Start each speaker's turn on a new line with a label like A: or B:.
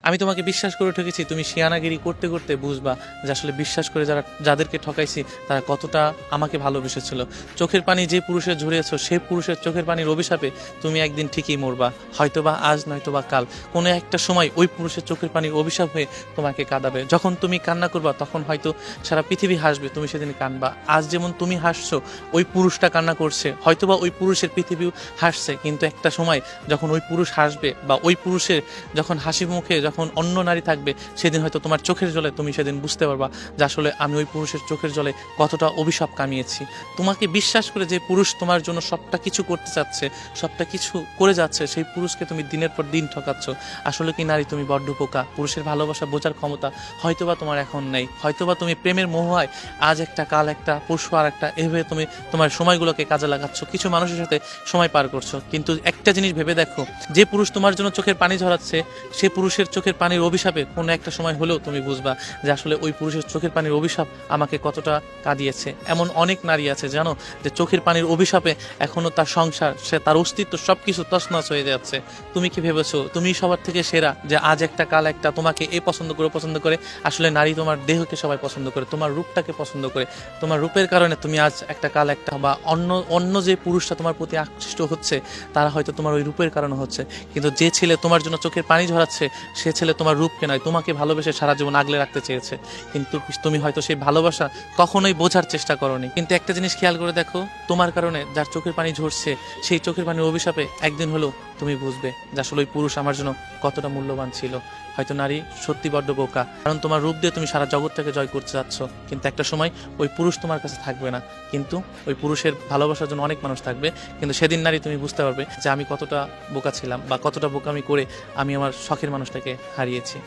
A: আমি তোমাকে বিশ্বাস করে ঠকেছি, তুমি শিয়ানাগিরি করতে করতে বুঝবা যে আসলে বিশ্বাস করে যাদেরকে ঠকাইছি তারা কতটা আমাকে ভালোবেসেছিল। চোখের পানি যে পুরুষের ঝরিয়েছো সেই পুরুষের চোখের পানির অভিশাপে তুমি একদিন ঠিকই মরবা, হয়তোবা আজ নয়তোবা কাল। কোনো একটা সময় ওই পুরুষের চোখের পানির অভিশাপ হয়ে তোমাকে কাঁদাবে। যখন তুমি কান্না করবা তখন হয়তো সারা পৃথিবী হাসবে, তুমি সেদিন কাঁদবা। আজ যেমন তুমি হাসছো, ওই পুরুষটা কান্না করছে, হয়তোবা ওই পুরুষের পৃথিবীও হাসছে, কিন্তু একটা সময় যখন ওই পুরুষ হাসবে বা ওই পুরুষের যখন হাসি মুখে যখন অন্য নারী থাকবে, সেদিন হয়তো তোমার চোখের জলে তুমি সেদিন বুঝতে পারবা যে আসলে আমি ওই পুরুষের চোখের জলে কতটা অভিশাপ কামিয়েছি। তোমাকে বিশ্বাস করে যে পুরুষ তোমার জন্য সবটা কিছু করতে চাচ্ছে, সবটা কিছু করে যাচ্ছে, সেই পুরুষকে তুমি দিনের পর দিন ঠকাচ্ছ। আসলে কি নারী তুমি বড্ড বোকা। পুরুষের ভালোবাসা বোঝার ক্ষমতা হয়তোবা তোমার এখন নেই, হয়তোবা তুমি প্রেমের মোহায় আজ একটা কাল একটা পরশু আর একটা, এভাবে তুমি তোমার সময়গুলোকে কাজে লাগাচ্ছ, কিছু মানুষের সাথে সময় পার করছো। কিন্তু একটা জিনিস ভেবে দেখো, যে পুরুষ তোমার জন্য চোখের পানি ঝরাচ্ছে, সে পুরুষের চোখের পানির অভিশাপে কোনো একটা সময় হলেও তুমি বুঝবা যে আসলে ওই পুরুষের চোখের পানির অভিশাপ আমাকে কতটা কাঁদিয়েছে। এমন অনেক নারী আছে জানো, যে চোখের পানির অভিশাপে এখনো তার সংসার, সে তার অস্তিত্ব সবকিছু তছনছ হয়ে যাচ্ছে। তুমি কি ভেবেছো তুমি সবার থেকে সেরা, যে আজ একটা কাল একটা তোমাকে এ পছন্দ করে? আসলে নারী তোমার দেহকে সবাই পছন্দ করে, তোমার রূপটাকে পছন্দ করে। তোমার রূপের কারণে তুমি আজ একটা কাল একটা, বা অন্য অন্য যে পুরুষটা তোমার প্রতি আকৃষ্ট হচ্ছে তারা হয়তো তোমার ওই রূপের কারণে হচ্ছে। কিন্তু যে ছেলে তোমার জন্য চোখের পানি ঝরাচ্ছে, সে ছেলে তোমার রূপকে নয়, তোমাকে ভালোবেসে সারা জীবন আগলে রাখতে চেয়েছে। কিন্তু তুমি হয়তো সেই ভালোবাসা কখনোই বোঝার চেষ্টা করোনি। কিন্তু একটা জিনিস খেয়াল করে দেখো, তোমার কারণে যার চোখের পানি ঝরছে, সেই চোখের পানির অভিশাপে একদিন হলো তুমি বুঝবে যে আসলে ওই পুরুষ আমার জন্য কতটা মূল্যবান ছিল। হয়তো নারী সত্যি বড্ড বোকা, কারণ তোমার রূপ দিয়ে তুমি সারা জগৎটাকে জয় করতে যাচ্ছ, কিন্তু একটা সময় ওই পুরুষ তোমার কাছে থাকবে না। কিন্তু ওই পুরুষের ভালোবাসার জন্য অনেক মানুষ থাকবে, কিন্তু সেদিন নারী তুমি বুঝতে পারবে যে আমি কতটা বোকা ছিলাম, বা কতটা বোকামি করে আমি আমার শখের মানুষটাকে হারিয়েছি।